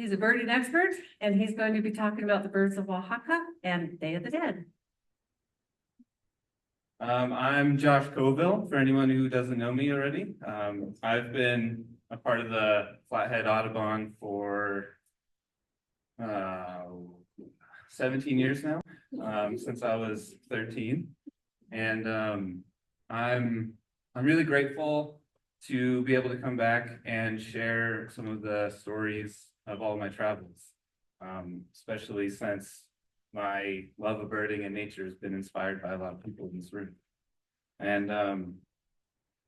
He's a birding expert, and he's going to be talking about the birds of Oaxaca and Day of the Dead. I'm Josh Covill, for anyone who doesn't know me already. I've been a part of the Flathead Audubon for 17 years now, since I was 13. And I'm really grateful to be able to come back and share some of the stories of all my travels, especially since my love of birding and nature has been inspired by a lot of people in this room. And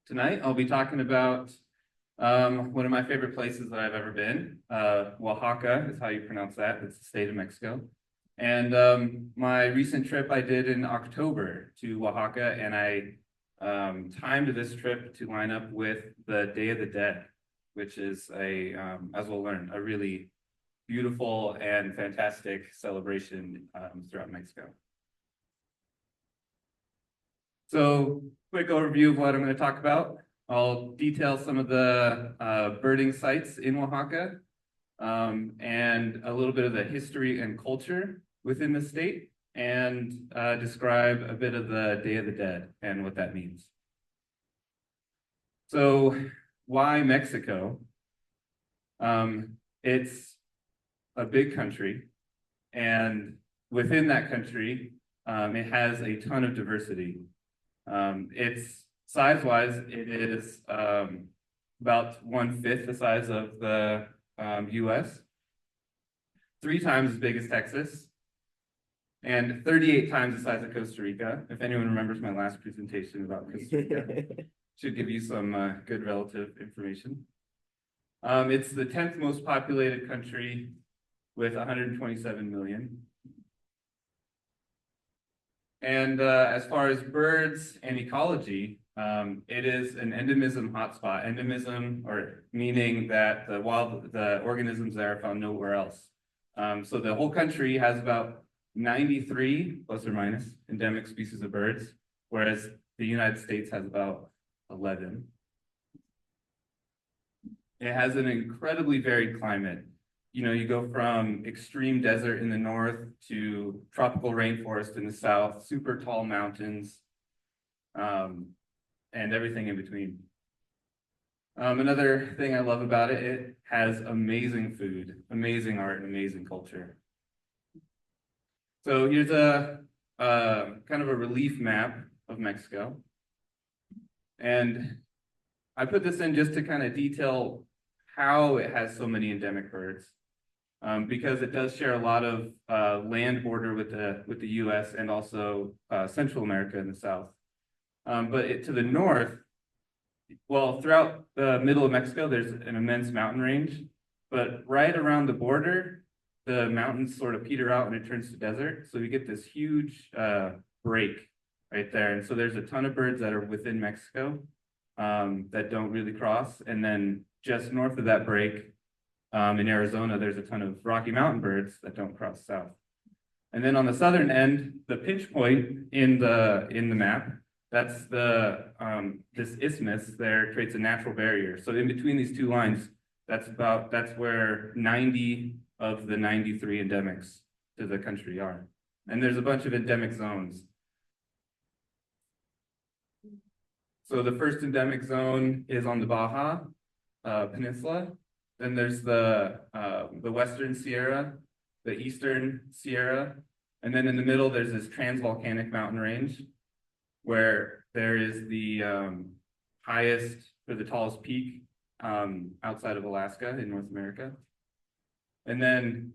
tonight I'll be talking about one of my favorite places that I've ever been. Oaxaca is how you pronounce that. It's the state of Mexico. And my recent trip I did in October to Oaxaca, and I timed this trip to line up with the Day of the Dead, which is as we'll learn, a really beautiful and fantastic celebration throughout Mexico. So, quick overview of what I'm going to talk about. I'll detail some of the birding sites in Oaxaca and a little bit of the history and culture within the state, and describe a bit of the Day of the Dead and what that means. So, why Mexico? It's a big country, and within that country, it has a ton of diversity. It's size-wise, it is about 1/5 the size of the US, 3 times as big as Texas, and 38 times the size of Costa Rica. If anyone remembers my last presentation about Costa Rica, should give you some good relative information. It's the 10th most populated country with 127 million. And as far as birds and ecology, it is an endemism hotspot. Endemism, or meaning that the organisms there are found nowhere else. So the whole country has about 93 plus or minus endemic species of birds, whereas the United States has about 11. It has an incredibly varied climate. You know, you go from extreme desert in the north to tropical rainforest in the south, super tall mountains, and everything in between. Another thing I love about it, it has amazing food, amazing art, and amazing culture. So here's a kind of a relief map of Mexico. And I put this in just to kind of detail how it has so many endemic birds. Because it does share a lot of land border with the U.S. and also Central America in the south. But to the north, well, throughout the middle of Mexico, there's an immense mountain range. But right around the border, the mountains sort of peter out and it turns to desert. So we get this huge break right there. And so there's a ton of birds that are within Mexico that don't really cross. And then just north of that break, in Arizona, there's a ton of Rocky Mountain birds that don't cross south. And then on the southern end, the pinch point in the map, that's this isthmus there creates a natural barrier. So in between these two lines, that's where 90 of the 93 endemics to the country are. And there's a bunch of endemic zones. So the first endemic zone is on the Baja Peninsula. Then there's the Western Sierra, the Eastern Sierra, and then in the middle there's this transvolcanic mountain range where there is the highest or the tallest peak outside of Alaska in North America. And then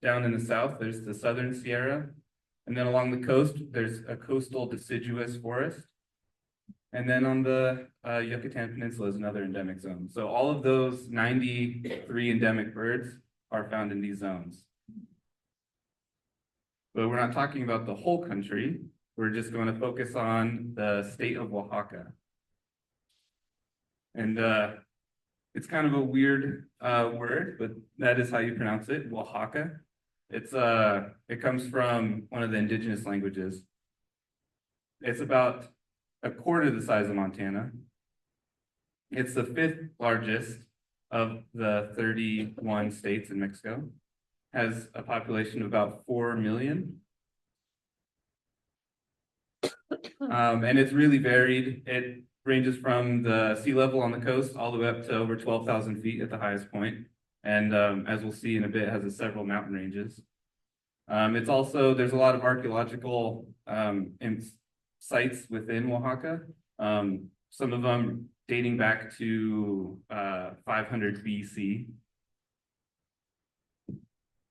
down in the south there's the Southern Sierra, and then along the coast there's a coastal deciduous forest. And then on the Yucatan Peninsula is another endemic zone. So all of those 93 endemic birds are found in these zones. But we're not talking about the whole country. We're just going to focus on the state of Oaxaca. And it's kind of a weird word, but that is how you pronounce it, Oaxaca. It comes from one of the indigenous languages. It's about a quarter the size of Montana. It's the 5th largest of the 31 states in Mexico, has a population of about 4 million. And it's really varied. It ranges from the sea level on the coast all the way up to over 12,000 feet at the highest point. And as we'll see in a bit, has several mountain ranges. It's also, there's a lot of archaeological sites within Oaxaca. Some of them dating back to 500 BC.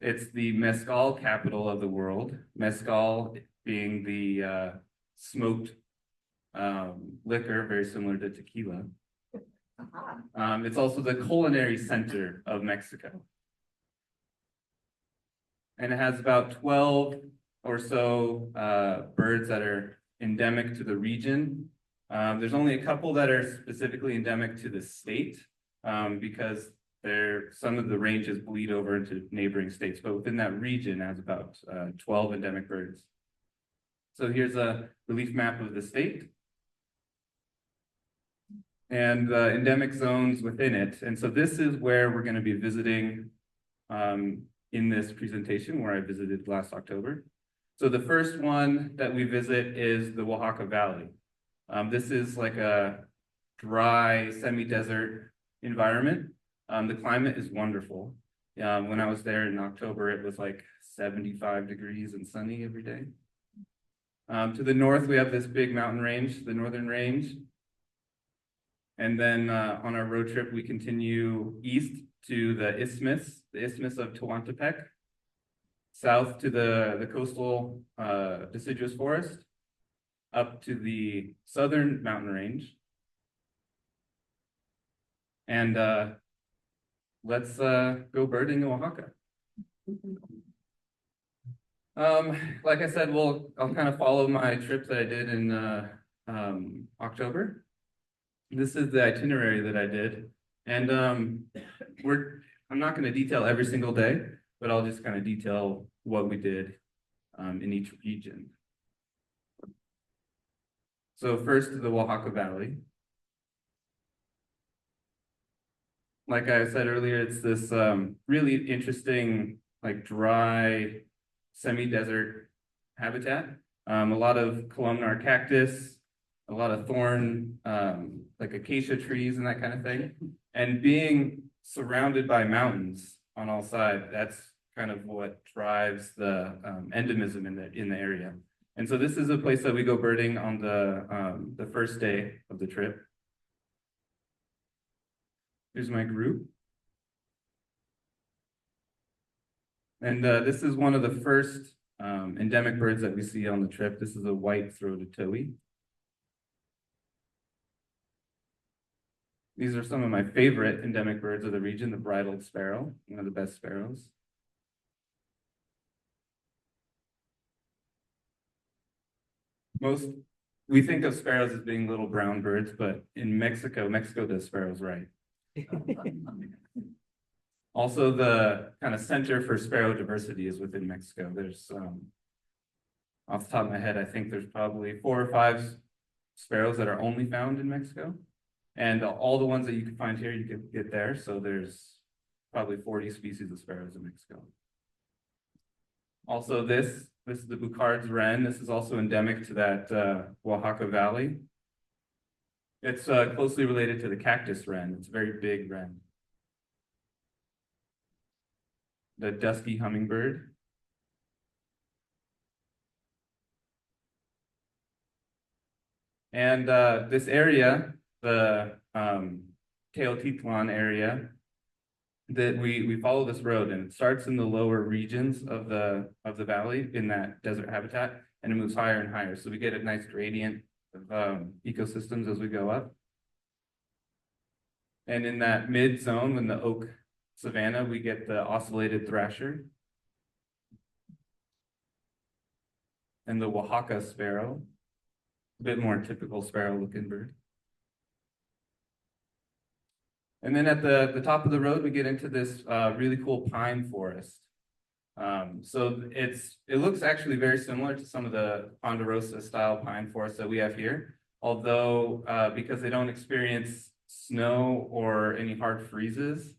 It's the mezcal capital of the world. Mezcal being the smoked liquor, very similar to tequila. It's also the culinary center of Mexico. And it has about 12 or so birds that are endemic to the region. There's only a couple that are specifically endemic to the state because some of the ranges bleed over into neighboring states, but within that region it has about 12 endemic birds. So here's a relief map of the state and the endemic zones within it. And so this is where we're going to be visiting in this presentation, where I visited last October. So the first one that we visit is the Oaxaca Valley. This is like a dry, semi-desert environment. The climate is wonderful. When I was there in October, it was like 75 degrees and sunny every day. To the north, we have this big mountain range, the Northern Range. And then on our road trip, we continue east to the Isthmus of Tehuantepec, south to the coastal deciduous forest, up to the southern mountain range. And let's go birding in Oaxaca. Like I said, I'll kind of follow my trip that I did in October. This is the itinerary that I did. And I'm not going to detail every single day, but I'll just kind of detail what we did in each region. So first, the Oaxaca Valley. Like I said earlier, it's this really interesting, like dry, semi-desert habitat. A lot of columnar cactus, a lot of thorn, like acacia trees and that kind of thing. And being surrounded by mountains on all sides, that's kind of what drives the endemism in the area. And so this is a place that we go birding on the first day of the trip. Here's my group. And this is one of the first endemic birds that we see on the trip. This is a white-throated towhee. These are some of my favorite endemic birds of the region, the bridled sparrow, one of the best sparrows. We think of sparrows as being little brown birds, but in Mexico does sparrows right. Also, the kind of center for sparrow diversity is within Mexico. There's, off the top of my head, I think there's probably 4 or 5 sparrows that are only found in Mexico. And all the ones that you can find here, you can get there. So there's probably 40 species of sparrows in Mexico. Also, this is the Bucard's wren. This is also endemic to that Oaxaca Valley. It's closely related to the cactus wren. It's a very big wren. The dusky hummingbird. And this area, the Teotitlan area, that we follow this road, and it starts in the lower regions of the valley in that desert habitat, and it moves higher and higher. So we get a nice gradient of ecosystems as we go up. And in that mid zone, in the oak savanna, we get the ocellated thrasher and the Oaxaca sparrow, a bit more typical sparrow looking bird. And then at the top of the road, we get into this really cool pine forest. So it looks actually very similar to some of the Ponderosa style pine forests that we have here, although because they don't experience snow or any hard freezes,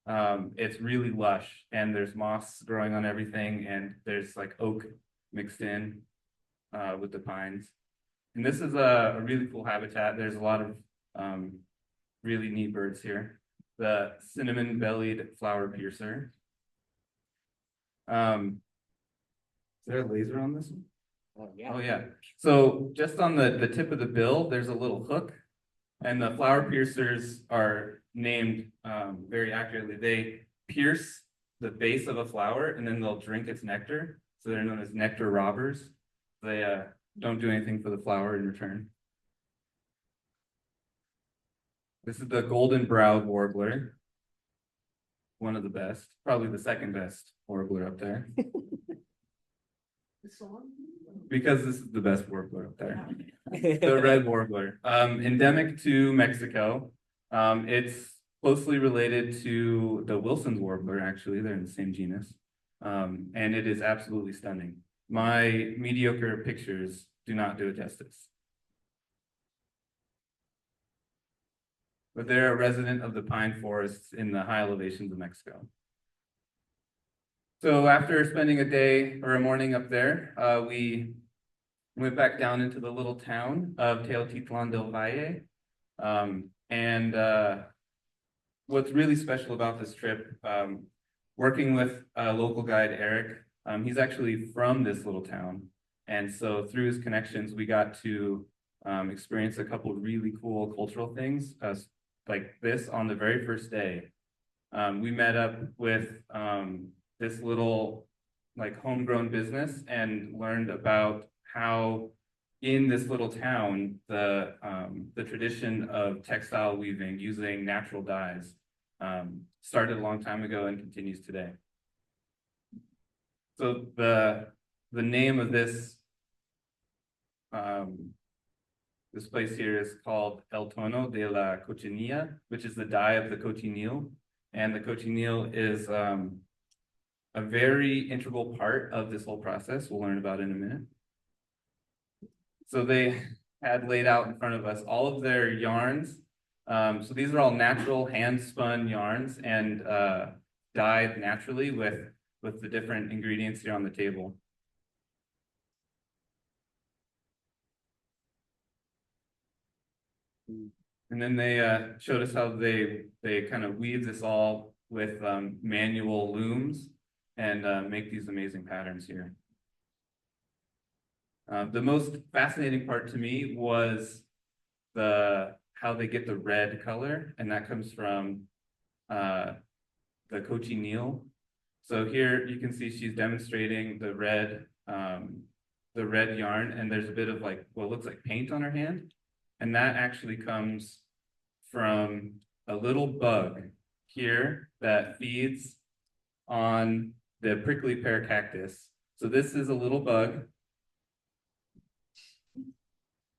it's really lush, and there's moss growing on everything, and there's like oak mixed in with the pines. And this is a really cool habitat. There's a lot of really neat birds here. The cinnamon-bellied flower piercer. Is there a laser on this one? Oh, yeah. So just on the tip of the bill, there's a little hook, and the flower piercers are named very accurately. They pierce the base of a flower, and then they'll drink its nectar. So they're known as nectar robbers. They don't do anything for the flower in return. This is the golden-browed warbler. One of the best, probably the second best warbler up there. Because this is the best warbler up there. The red warbler, endemic to Mexico. It's closely related to the Wilson's warbler, actually. They're in the same genus. And it is absolutely stunning. My mediocre pictures do not do it justice. But they're a resident of the pine forests in the high elevations of Mexico. So after spending a day or a morning up there, we went back down into the little town of Teotitlan del Valle. What's really special about this trip, working with local guide Eric, he's actually from this little town. And so through his connections, we got to experience a couple of really cool cultural things, like this on the very first day. We met up with this little like homegrown business and learned about how in this little town, the tradition of textile weaving using natural dyes started a long time ago and continues today. So the name of this this place here is called El Tono de la Cochinilla, which is the dye of the cochineal. And the cochineal is a very integral part of this whole process. We'll learn about in a minute. So they had laid out in front of us all of their yarns. So these are all natural hand-spun yarns and dyed naturally with the different ingredients here on the table. And then they showed us how they kind of weave this all with manual looms and make these amazing patterns here. The most fascinating part to me was how they get the red color, and that comes from the cochineal. So here you can see she's demonstrating the red yarn, and there's a bit of like what looks like paint on her hand, and that actually comes from a little bug here that feeds on the prickly pear cactus. So this is a little bug.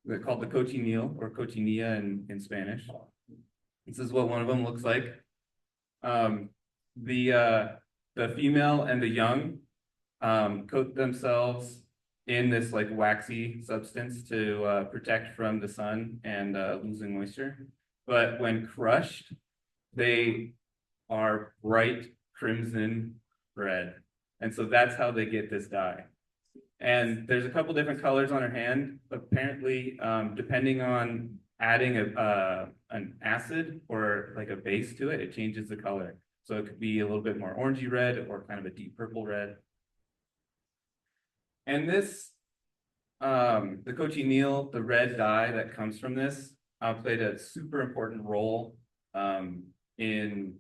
They're called the cochineal or cochinilla in Spanish. This is what one of them looks like. The female and the young coat themselves in this like waxy substance to protect from the sun and losing moisture. But when crushed, they are bright crimson red. And so that's how they get this dye. And there's a couple different colors on her hand. Apparently, depending on adding an acid or like a base to it, it changes the color. So it could be a little bit more orangey red or kind of a deep purple red. And this, the cochineal, the red dye that comes from this, played a super important role in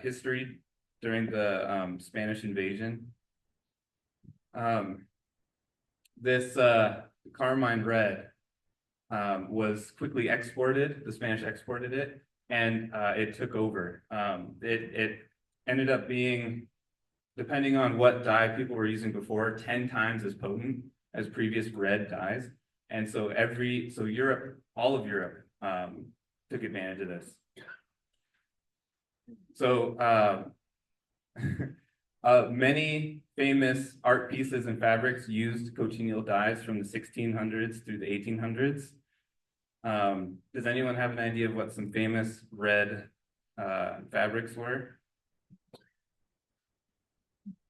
history during the Spanish invasion. This carmine red was quickly exported. The Spanish exported it, and it took over. It ended up being, depending on what dye people were using before, 10 times as potent as previous red dyes. And so Europe, all of Europe, took advantage of this. So many famous art pieces and fabrics used cochineal dyes from the 1600s through the 1800s. Does anyone have an idea of what some famous red fabrics were?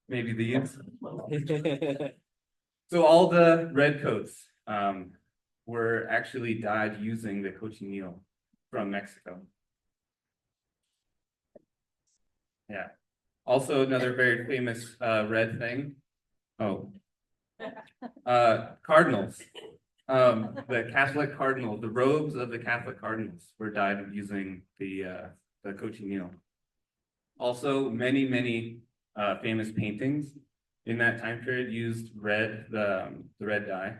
Maybe these. So all the red coats were actually dyed using the cochineal from Mexico. Yeah. Also, another very famous red thing. Oh, cardinals. The Catholic cardinal, the robes of the Catholic cardinals were dyed using the cochineal. Also, many famous paintings in that time period used the red dye.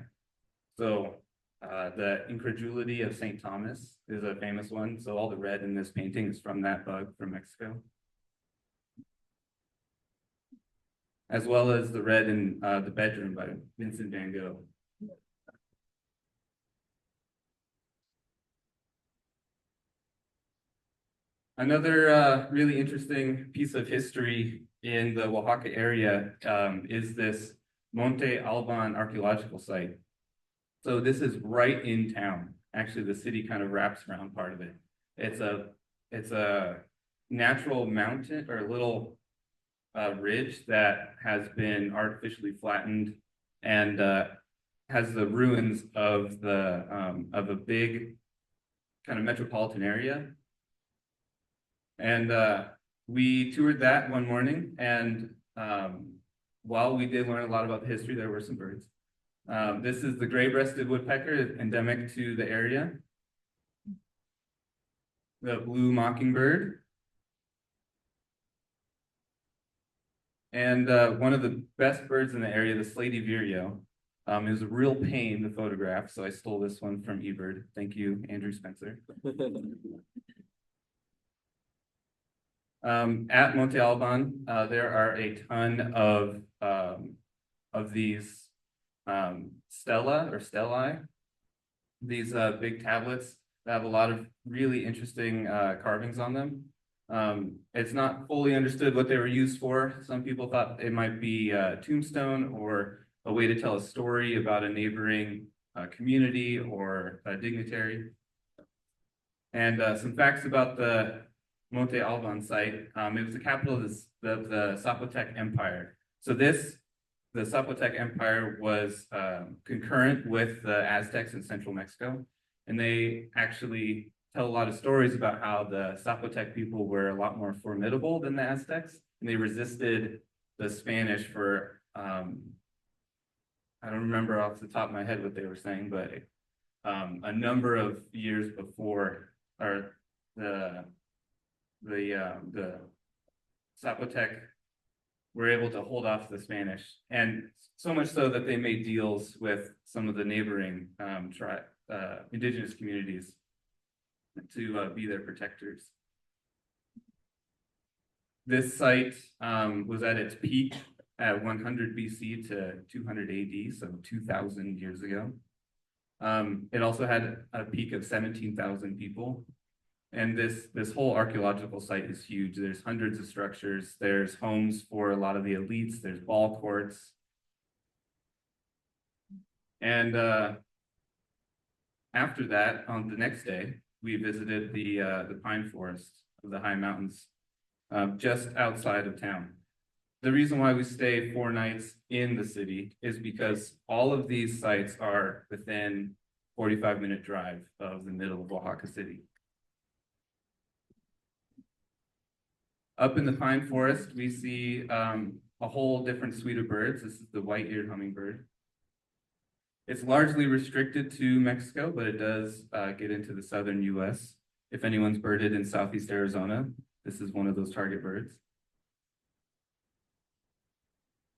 So the incredulity of Saint Thomas is a famous one. So all the red in this painting is from that bug from Mexico, as well as the red in the bedroom by Vincent van Gogh. Another really interesting piece of history in the Oaxaca area is this Monte Alban archaeological site. So this is right in town. Actually, the city kind of wraps around part of it. It's a natural mountain or a little ridge that has been artificially flattened and has the ruins of a big kind of metropolitan area. And we toured that one morning, and while we did learn a lot about the history, there were some birds. This is the gray-breasted woodpecker, endemic to the area. The blue mockingbird. And one of the best birds in the area, the slaty vireo. It was a real pain to photograph, so I stole this one from eBird. Thank you, Andrew Spencer. At Monte Alban, there are a ton of these stela or stellae, these big tablets that have a lot of really interesting carvings on them. It's not fully understood what they were used for. Some people thought it might be a tombstone or a way to tell a story about a neighboring community or a dignitary. And some facts about the Monte Alban site. It was the capital of the Zapotec Empire. So the Zapotec Empire was concurrent with the Aztecs in central Mexico. And they actually tell a lot of stories about how the Zapotec people were a lot more formidable than the Aztecs. And they resisted the Spanish for, I don't remember off the top of my head what they were saying, but a number of years before, or the Zapotec were able to hold off the Spanish, and so much so that they made deals with some of the neighboring indigenous communities to be their protectors. This site was at its peak at 100 BC to 200 AD, so 2,000 years ago. It also had a peak of 17,000 people. And this whole archaeological site is huge. There's hundreds of structures. There's homes for a lot of the elites. There's ball courts. And after that, on the next day, we visited the pine forest of the high mountains just outside of town. The reason why we stay 4 nights in the city is because all of these sites are within 45-minute drive of the middle of Oaxaca City. Up in the pine forest, we see a whole different suite of birds. This is the white-eared hummingbird. It's largely restricted to Mexico, but it does get into the southern US. If anyone's birded in southeast Arizona, this is one of those target birds.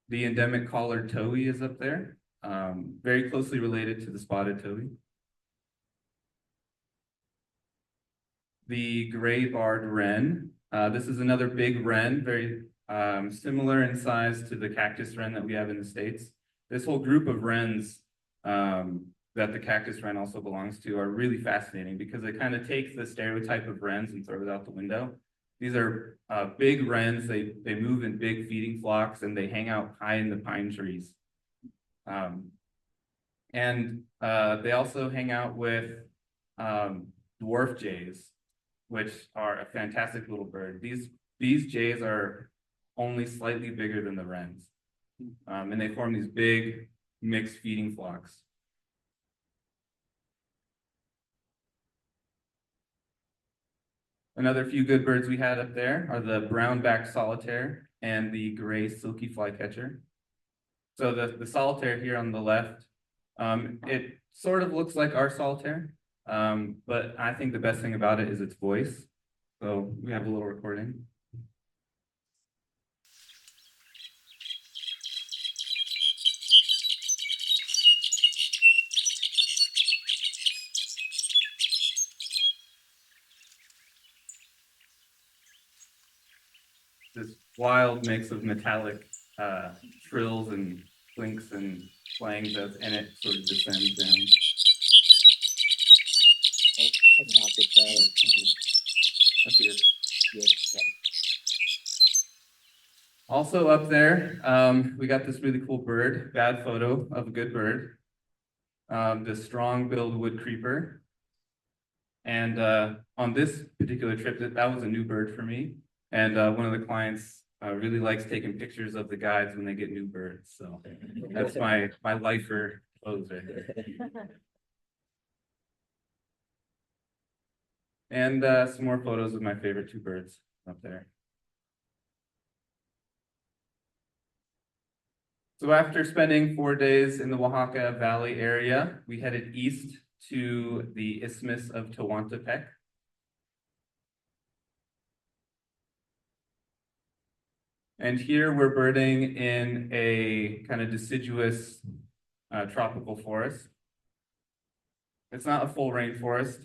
The endemic collared towhee is up there, very closely related to the spotted towhee. The gray-barred wren. This is another big wren, very similar in size to the cactus wren that we have in the States. This whole group of wrens that the cactus wren also belongs to are really fascinating because it kind of takes the stereotype of wrens and throws it out the window. These are big wrens. They move in big feeding flocks and they hang out high in the pine trees. And they also hang out with dwarf jays, which are a fantastic little bird. These jays are only slightly bigger than the wrens. And they form these big mixed feeding flocks. Another few good birds we had up there are the brown-backed solitaire and the gray silky flycatcher. So the solitaire here on the left, it sort of looks like our solitaire, but I think the best thing about it is its voice. So we have a little recording. This wild mix of metallic trills and clinks and clangs as, and it sort of descends down. That's not good. That's good. Yes. Also up there, we got this really cool bird, bad photo of a good bird. The strong-billed wood creeper. And on this particular trip, that was a new bird for me. And one of the clients really likes taking pictures of the guides when they get new birds. So that's my lifer pose right there. And some more photos of my favorite two birds up there. So after spending 4 days in the Oaxaca Valley area, we headed east to the Isthmus of Tehuantepec. And here we're birding in a kind of deciduous tropical forest. It's not a full rainforest,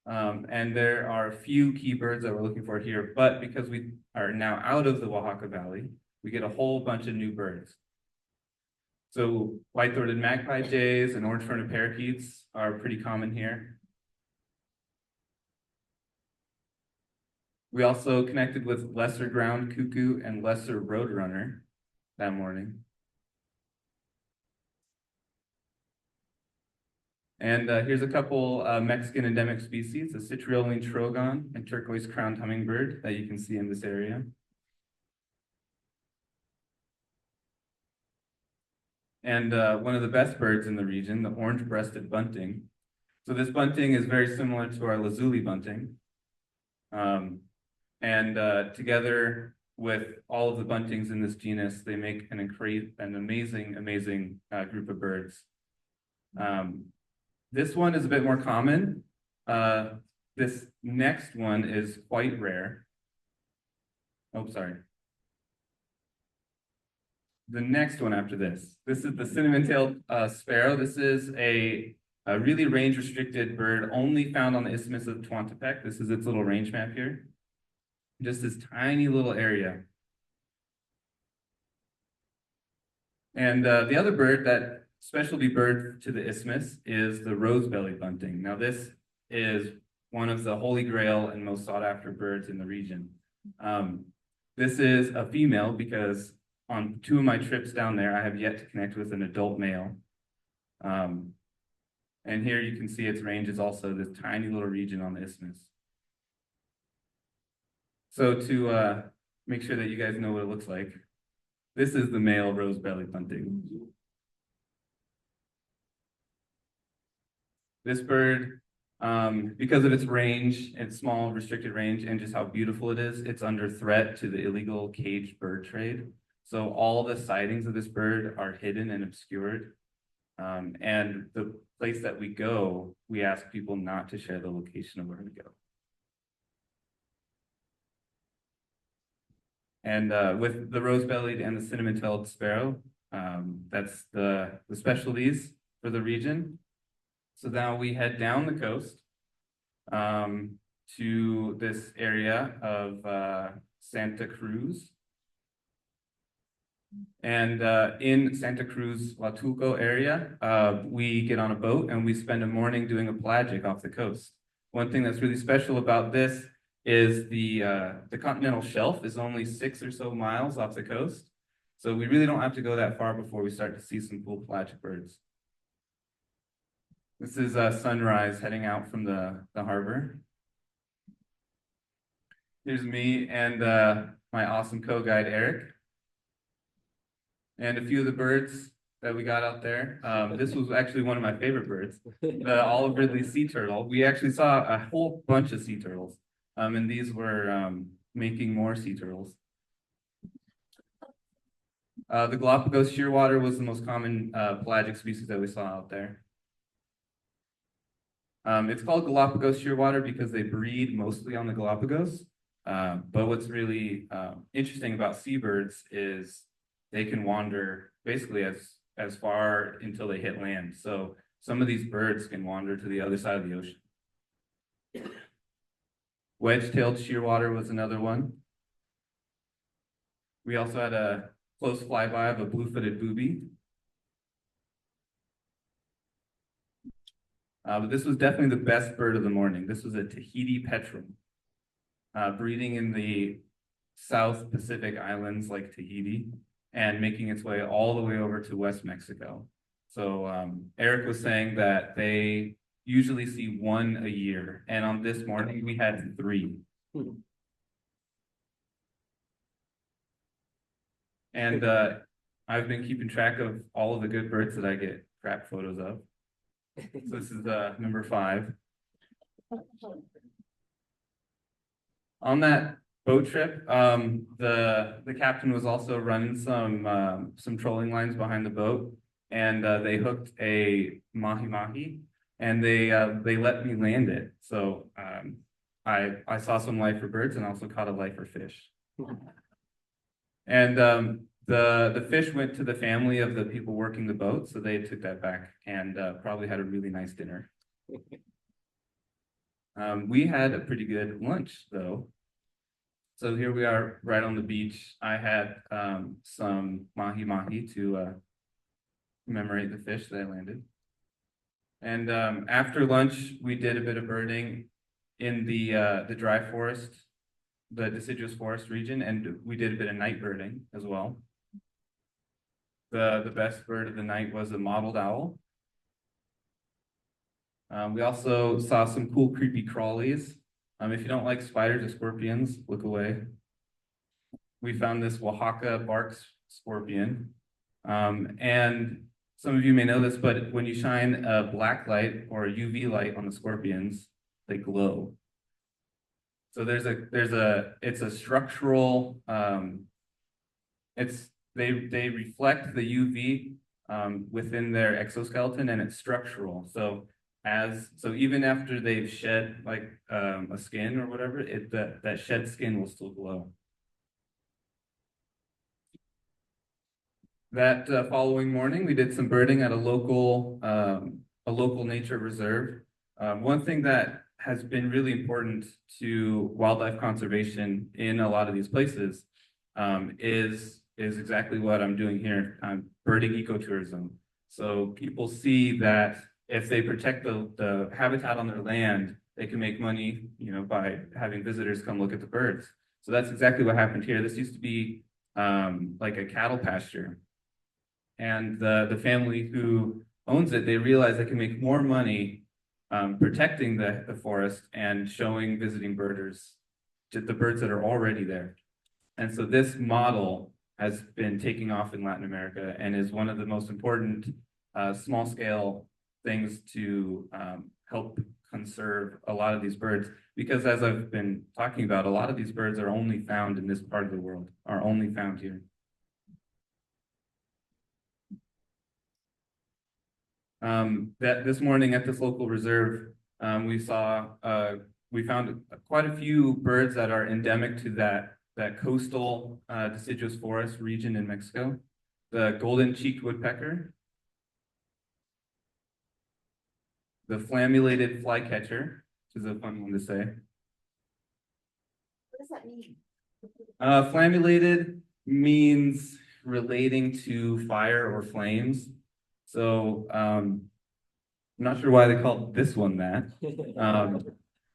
and there are a few key birds that we're looking for here, but because we are now out of the Oaxaca Valley, we get a whole bunch of new birds. So white-throated magpie jays and orange-fronted parakeets are pretty common here. We also connected with lesser ground cuckoo and lesser roadrunner that morning. And here's a couple Mexican endemic species, the citrulline trogon and turquoise crowned hummingbird that you can see in this area. And one of the best birds in the region, the orange-breasted bunting. So this bunting is very similar to our lazuli bunting. And together with all of the buntings in this genus, they make an amazing group of birds. This one is a bit more common. This next one is quite rare. Oh, sorry. The next one after this. This is the cinnamon-tailed sparrow. This is a really range-restricted bird only found on the Isthmus of Tehuantepec. This is its little range map here. Just this tiny little area. And the other bird, that specialty bird to the isthmus, is the rose-bellied bunting. Now this is one of the holy grail and most sought-after birds in the region. This is a female because on 2 of my trips down there, I have yet to connect with an adult male. And here you can see its range is also this tiny little region on the isthmus. So to make sure that you guys know what it looks like, this is the male rose-bellied bunting. This bird, because of its range, its small restricted range, and just how beautiful it is, it's under threat to the illegal caged bird trade. So all the sightings of this bird are hidden and obscured. And the place that we go, we ask people not to share the location of where we go. And with the rose-bellied and the cinnamon-tailed sparrow, that's the specialties for the region. So now we head down the coast to this area of Santa Cruz. And in Santa Cruz, Huatulco area, we get on a boat and we spend a morning doing a pelagic off the coast. One thing that's really special about this is the continental shelf is only 6 or so miles off the coast. So we really don't have to go that far before we start to see some cool pelagic birds. This is sunrise heading out from the harbor. Here's me and my awesome co-guide, Eric. And a few of the birds that we got out there. This was actually one of my favorite birds, the olive ridley sea turtle. We actually saw a whole bunch of sea turtles. And these were making more sea turtles. The Galapagos shearwater was the most common pelagic species that we saw out there. It's called Galapagos shearwater because they breed mostly on the Galapagos. But what's really interesting about seabirds is they can wander basically as far until they hit land. So some of these birds can wander to the other side of the ocean. Wedge-tailed shearwater was another one. We also had a close flyby of a blue-footed booby. But this was definitely the best bird of the morning. This was a Tahiti petrel, breeding in the South Pacific islands like Tahiti and making its way all the way over to West Mexico. So Eric was saying that they usually see one a year, and on this morning we had 3. And I've been keeping track of all of the good birds that I get crap photos of. So this is number 5. On that boat trip, the captain was also running some trolling lines behind the boat, and they hooked a mahi-mahi, and they let me land it. So I saw some life for birds and also caught a life for fish. And the fish went to the family of the people working the boat, so they took that back and probably had a really nice dinner. We had a pretty good lunch, though. So here we are right on the beach. I had some mahi-mahi to commemorate the fish that I landed. And after lunch, we did a bit of birding in the dry forest, the deciduous forest region, and we did a bit of night birding as well. The best bird of the night was a mottled owl. We also saw some cool creepy crawlies. If you don't like spiders or scorpions, look away. We found this Oaxaca bark scorpion. And some of you may know this, but when you shine a black light or a UV light on the scorpions, they glow. So it's a structural, they reflect the UV within their exoskeleton, and it's structural. So even after they've shed like a skin or whatever, that shed skin will still glow. That following morning, we did some birding at a local nature reserve. One thing that has been really important to wildlife conservation in a lot of these places is exactly what I'm doing here. I'm birding ecotourism. So people see that if they protect the habitat on their land, they can make money, by having visitors come look at the birds. So that's exactly what happened here. This used to be like a cattle pasture. And the family who owns it, they realize they can make more money protecting the forest and showing visiting birders to the birds that are already there. And so this model has been taking off in Latin America and is one of the most important small-scale things to help conserve a lot of these birds, because as I've been talking about, a lot of these birds are only found in this part of the world, are only found here. That this morning at this local reserve, we found quite a few birds that are endemic to that coastal deciduous forest region in Mexico. The golden-cheeked woodpecker, the flammulated flycatcher, which is a fun one to say. What does that mean? Flammulated means relating to fire or flames. So I'm not sure why they called this one that.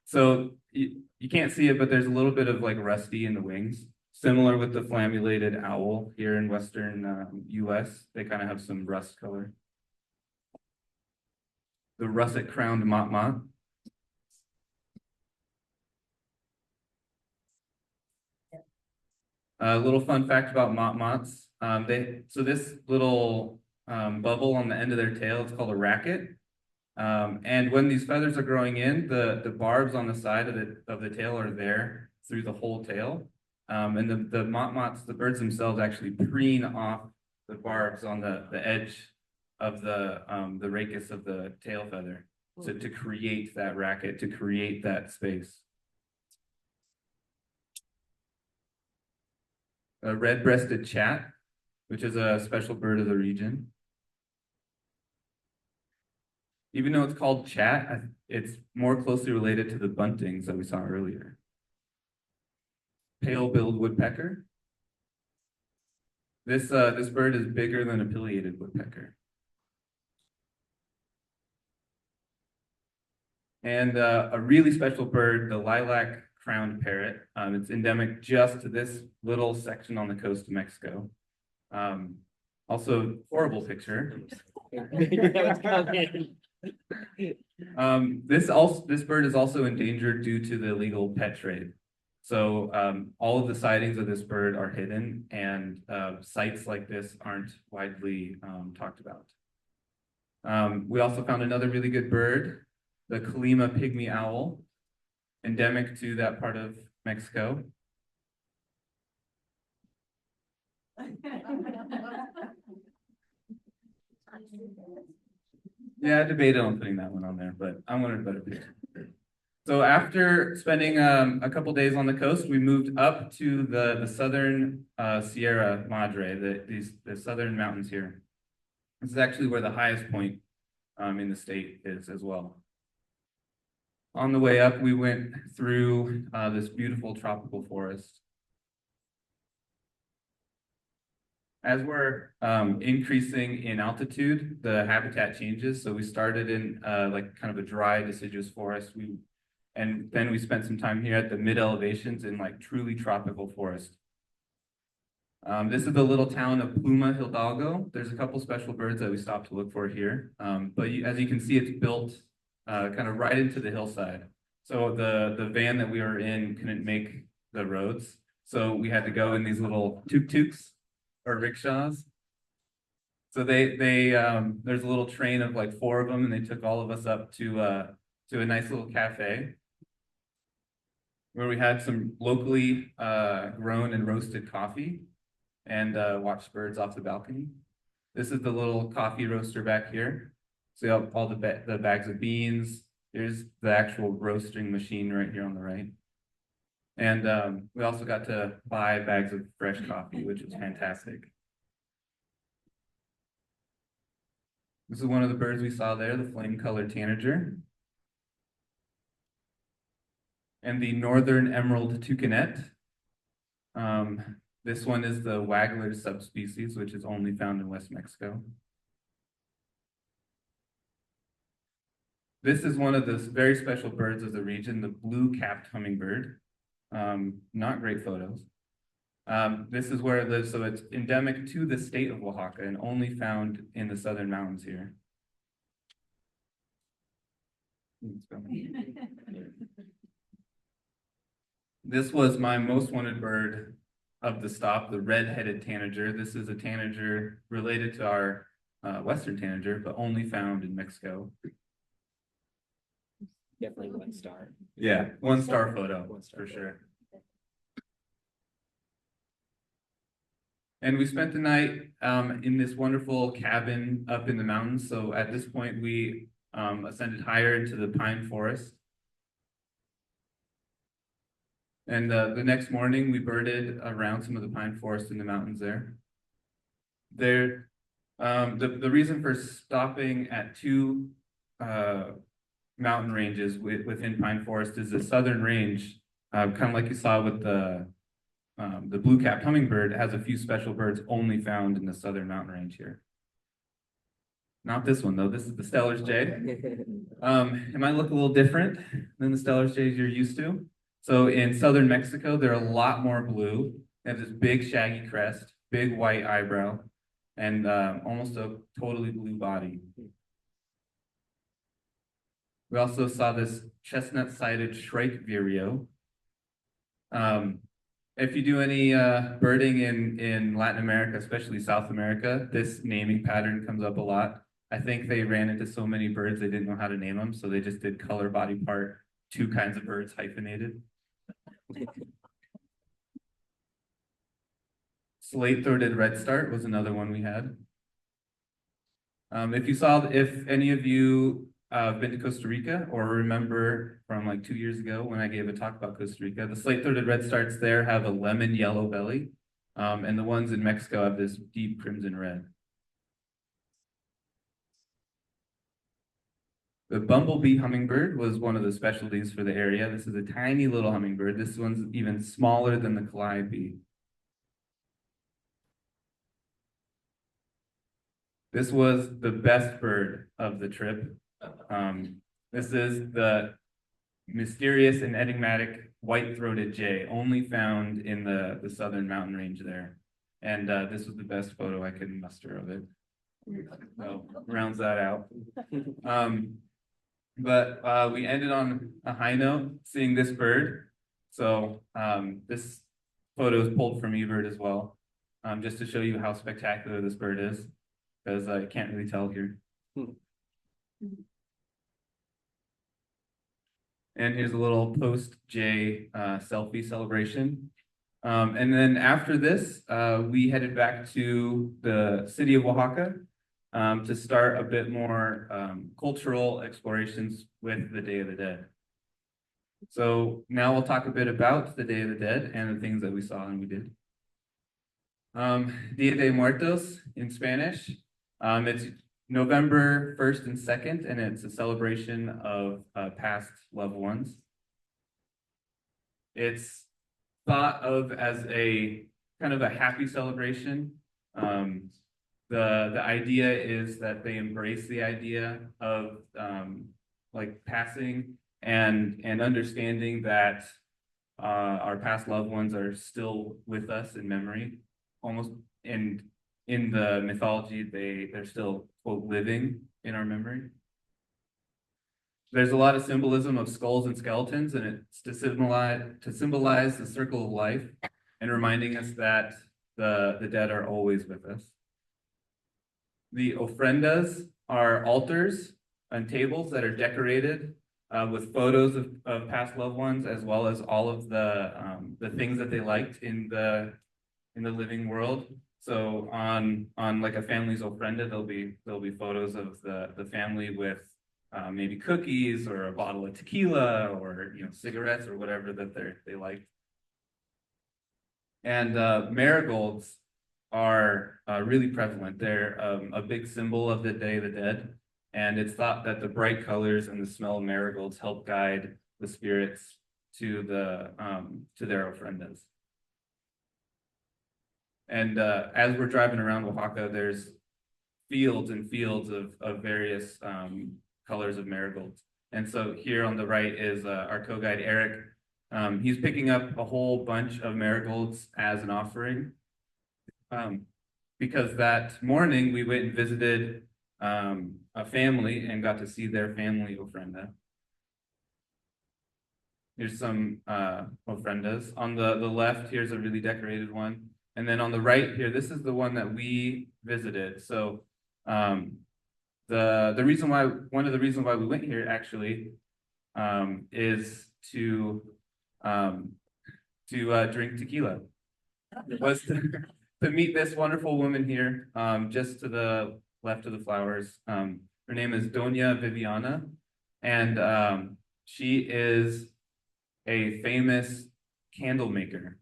So you can't see it, but there's a little bit of like rusty in the wings, similar with the flammulated owl here in Western US. They kind of have some rust color. the russet-crowned motmot. A little fun fact about motmots. So this little bubble on the end of their tail, it's called a racket. And when these feathers are growing in, the barbs on the side of the tail are there through the whole tail. And the motmots, the birds themselves, actually preen off the barbs on the edge of the rachis of the tail feather, so to create that racket, to create that space. A red-breasted chat, which is a special bird of the region. Even though it's called chat, it's more closely related to the buntings that we saw earlier. Pale-billed woodpecker. This bird is bigger than a pileated woodpecker. And a really special bird, the lilac-crowned parrot. It's endemic just to this little section on the coast of Mexico. Also, horrible picture. This bird is also endangered due to the illegal pet trade. So all of the sightings of this bird are hidden, and sites like this aren't widely talked about. We also found another really good bird, the Colima pygmy owl, endemic to that part of Mexico. Yeah, I debated on putting that one on there, but I wanted a better picture. So after spending a couple days on the coast, we moved up to the southern Sierra Madre, the southern mountains here. This is actually where the highest point in the state is as well. On the way up, we went through this beautiful tropical forest. As we're increasing in altitude, the habitat changes. So we started in like kind of a dry deciduous forest. And then we spent some time here at the mid elevations in like truly tropical forest. This is the little town of Pluma Hidalgo. There's a couple special birds that we stopped to look for here. But as you can see, it's built kind of right into the hillside. So the van that we were in couldn't make the roads. So we had to go in these little tuk-tuks or rickshaws. So there's a little train of like 4 of them, and they took all of us up to a nice little cafe where we had some locally grown and roasted coffee and watched birds off the balcony. This is the little coffee roaster back here. So you have all the bags of beans. There's the actual roasting machine right here on the right. And we also got to buy bags of fresh coffee, which was fantastic. This is one of the birds we saw there, the flame-colored tanager. And the northern emerald toucanet. This one is the waggler subspecies, which is only found in West Mexico. This is one of the very special birds of the region, the blue-capped hummingbird. Not great photos. This is where it lives, so it's endemic to the state of Oaxaca and only found in the southern mountains here. This was my most wanted bird of the stop, the red-headed tanager. This is a tanager related to our western tanager, but only found in Mexico. Definitely 1 star. Yeah, 1-star photo, for sure. And we spent the night in this wonderful cabin up in the mountains. So at this point, we ascended higher into the pine forest. And the next morning, we birded around some of the pine forest in the mountains there. The reason for stopping at 2 mountain ranges within pine forest is the southern range, kind of like you saw with the blue-capped hummingbird, has a few special birds only found in the southern mountain range here. Not this one though. This is the Steller's jay. It might look a little different than the Steller's jays you're used to. So in southern Mexico, they're a lot more blue. They have this big shaggy crest, big white eyebrow, and almost a totally blue body. We also saw this chestnut-sided shrike vireo. If you do any birding in Latin America, especially South America, this naming pattern comes up a lot. I think they ran into so many birds they didn't know how to name them, so they just did color, body part, two kinds of birds hyphenated. Slate-throated redstart was another one we had. If any of you been to Costa Rica or remember from like 2 years ago when I gave a talk about Costa Rica, the slate-throated redstarts there have a lemon yellow belly, and the ones in Mexico have this deep crimson red. The bumblebee hummingbird was one of the specialties for the area. This is a tiny little hummingbird. This one's even smaller than the calliope. This was the best bird of the trip. This is the mysterious and enigmatic white-throated jay, only found in the southern mountain range there. And this was the best photo I could muster of it. So rounds that out. But we ended on a high note seeing this bird. So this photo is pulled from eBird as well, just to show you how spectacular this bird is, because I can't really tell here. And here's a little post-J selfie celebration. And then after this, we headed back to the city of Oaxaca to start a bit more cultural explorations with the Day of the Dead. So now we'll talk a bit about the Day of the Dead and the things that we saw and we did. Dia de Muertos in Spanish. It's November 1st and 2nd, and it's a celebration of past loved ones. It's thought of as a kind of a happy celebration. The idea is that they embrace the idea of like passing and understanding that our past loved ones are still with us in memory, almost in the mythology, they're still, quote, living in our memory. There's a lot of symbolism of skulls and skeletons, and it's to symbolize the circle of life and reminding us that the dead are always with us. The ofrendas are altars and tables that are decorated with photos of past loved ones, as well as all of the things that they liked in the living world. So on like a family's ofrenda, there'll be photos of the family with maybe cookies or a bottle of tequila or cigarettes or whatever that they like. And marigolds are really prevalent. They're a big symbol of the Day of the Dead, and it's thought that the bright colors and the smell of marigolds help guide the spirits to their ofrendas. And as we're driving around Oaxaca, there's fields and fields of various colors of marigolds. And so here on the right is our co-guide, Eric. He's picking up a whole bunch of marigolds as an offering. Because that morning we went and visited a family and got to see their family ofrenda. Here's some ofrendas. On the left, here's a really decorated one. And then on the right here, this is the one that we visited. So one of the reasons why we went here actually is to drink tequila. It was to meet this wonderful woman here, just to the left of the flowers. Her name is Doña Viviana, and she is a famous candle maker.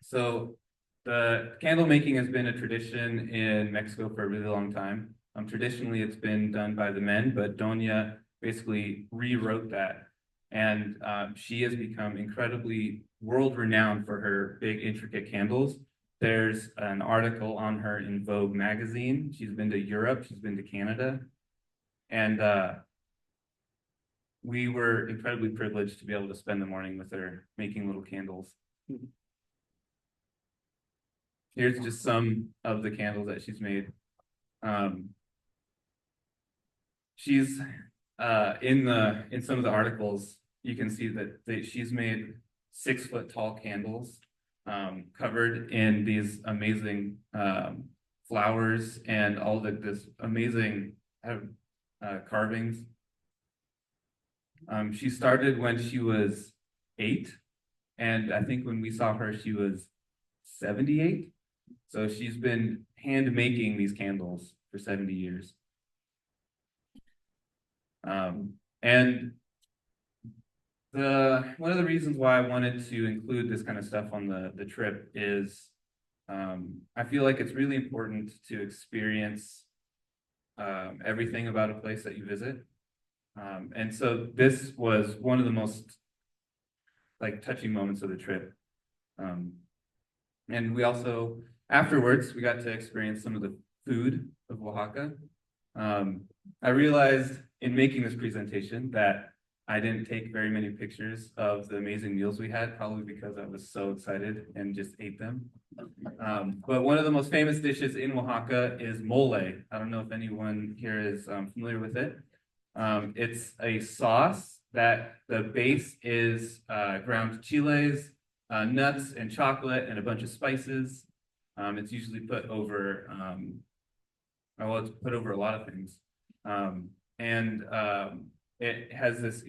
So the candle making has been a tradition in Mexico for a really long time. Traditionally, it's been done by the men, but Doña basically rewrote that. And she has become incredibly world-renowned for her big, intricate candles. There's an article on her in Vogue magazine. She's been to Europe, she's been to Canada. And we were incredibly privileged to be able to spend the morning with her making little candles. Here's just some of the candles that she's made. She's in some of the articles, you can see that she's made 6-foot tall candles, covered in these amazing flowers and all this amazing carvings. She started when she was 8, and I think when we saw her, she was 78. So she's been hand making these candles for 70 years. And one of the reasons why I wanted to include this kind of stuff on the trip is I feel like it's really important to experience everything about a place that you visit. And so this was one of the most like touching moments of the trip. And we also, afterwards, we got to experience some of the food of Oaxaca. I realized in making this presentation that I didn't take very many pictures of the amazing meals we had, probably because I was so excited and just ate them. But one of the most famous dishes in Oaxaca is mole. I don't know if anyone here is familiar with it. It's a sauce that the base is ground chiles, nuts and chocolate and a bunch of spices. It's usually put over, well, it's put over a lot of things. It has this,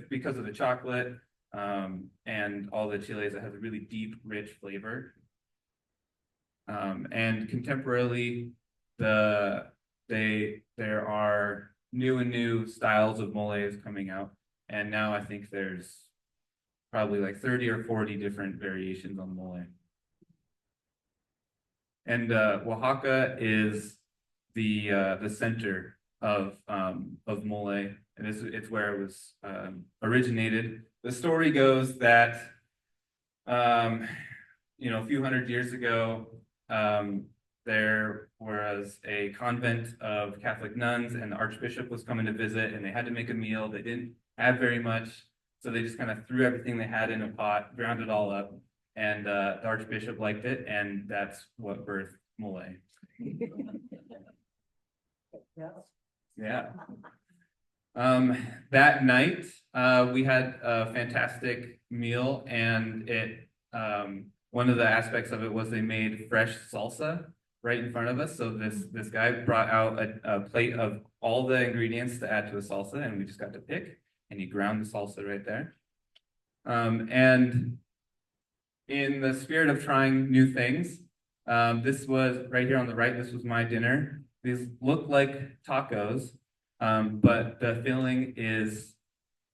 because of the chocolate and all the chiles, it has a really deep, rich flavor. And contemporarily, there are new styles of moles coming out. And now I think there's probably like 30 or 40 different variations on mole. And Oaxaca is the center of mole, and it's where it was originated. The story goes that a few hundred years ago, there was a convent of Catholic nuns, and the archbishop was coming to visit, and they had to make a meal. They didn't have very much, so they just kind of threw everything they had in a pot, ground it all up, and the archbishop liked it, and that's what birthed mole. Yeah. That night, we had a fantastic meal, and one of the aspects of it was they made fresh salsa right in front of us. So this guy brought out a plate of all the ingredients to add to a salsa, and we just got to pick, and he ground the salsa right there. And in the spirit of trying new things, this was right here on the right, this was my dinner. These look like tacos, but the filling is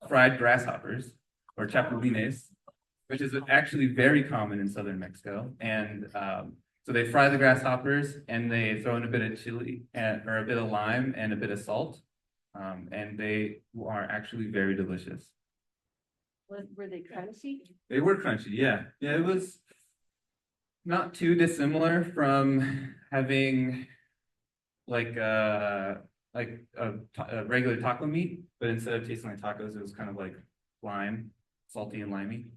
fried grasshoppers or chapulines, which is actually very common in southern Mexico. And so they fry the grasshoppers and they throw in a bit of chili or a bit of lime and a bit of salt. And they are actually very delicious. Were they crunchy? They were crunchy, yeah. Yeah, it was not too dissimilar from having like a regular taco meat, but instead of tasting like tacos, it was kind of like lime, salty and limey.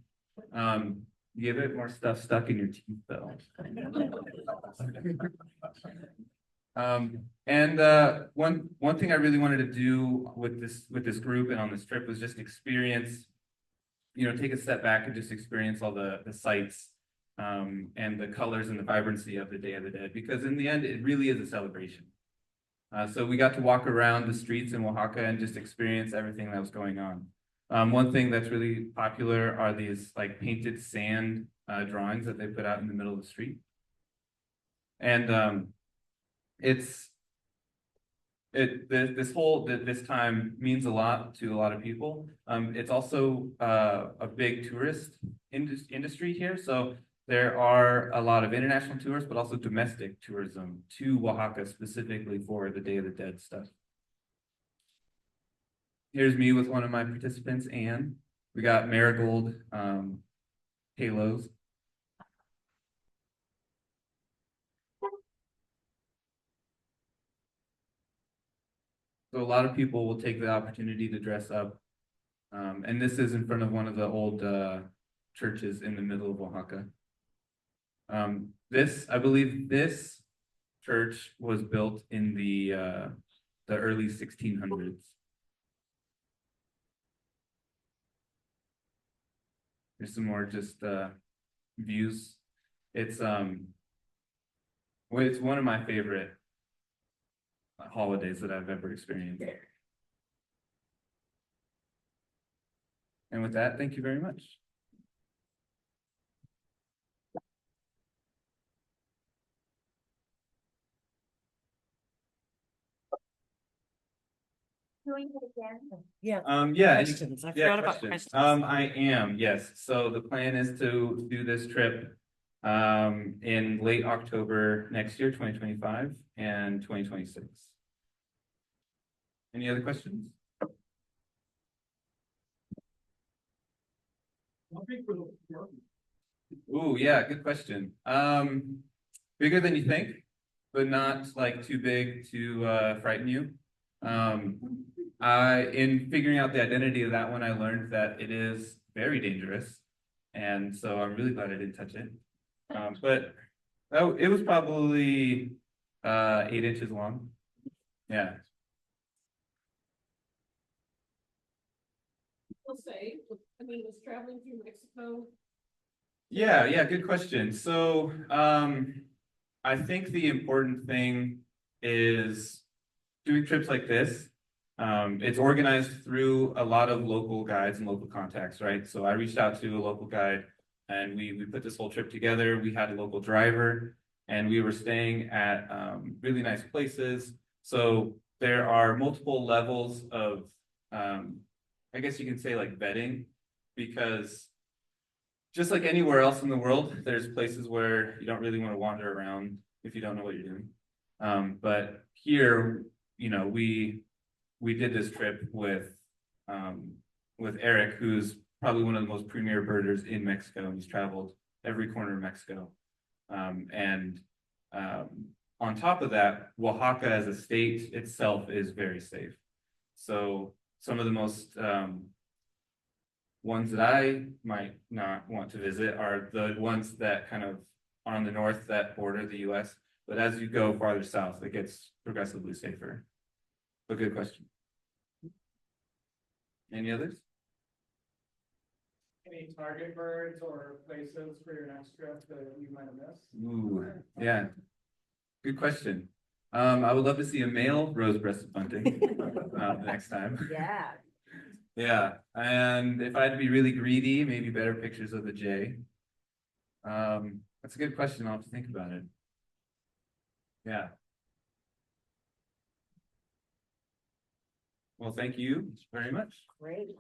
You get a bit more stuff stuck in your teeth though. One thing I really wanted to do with this group and on this trip was just experience, take a step back and just experience all the sights and the colors and the vibrancy of the Day of the Dead, because in the end, it really is a celebration. So we got to walk around the streets in Oaxaca and just experience everything that was going on. One thing that's really popular are these like painted sand drawings that they put out in the middle of the street. And this time means a lot to a lot of people. It's also a big tourist industry here. So there are a lot of international tourists, but also domestic tourism to Oaxaca specifically for the Day of the Dead stuff. Here's me with one of my participants, Anne. We got marigold halos. So a lot of people will take the opportunity to dress up. And this is in front of one of the old churches in the middle of Oaxaca. I believe this church was built in the early 1600s. There's some more just views. It's it's one of my favorite holidays that I've ever experienced. And with that, thank you very much. Doing it again? Yeah. Yeah, Questions. I yeah, forgot about questions. questions. I am, yes. So the plan is to do this trip in late October next year, 2025 and 2026. Any other questions? Ooh, yeah, good question. Bigger than you think, but not like too big to frighten you. In figuring out the identity of that one, I learned that it is very dangerous. And so I'm really glad I didn't touch it. But oh, it was probably 8 inches long. Yeah. I'll say, I mean, was traveling through Mexico. Yeah, good question. So I think the important thing is doing trips like this. It's organized through a lot of local guides and local contacts, right? So I reached out to a local guide and we put this whole trip together. We had a local driver and we were staying at really nice places. So there are multiple levels of, I guess you can say like vetting, because just like anywhere else in the world, there's places where you don't really want to wander around if you don't know what you're doing. But here, you know, we did this trip with Eric, who's probably one of the most premier birders in Mexico. He's traveled every corner of Mexico. On top of that, Oaxaca as a state itself is very safe. So some of the most ones that I might not want to visit are the ones that kind of are on the north that border the US. But as you go farther south, it gets progressively safer. But good question. Any others? Any target birds or places for your next trip that you might have missed? Ooh, yeah. Good question. I would love to see a male rose-breasted bunting next time. Yeah. Yeah, and if I had to be really greedy, maybe better pictures of the jay. That's a good question. I'll have to think about it. Yeah. Well, thank you very much. Great.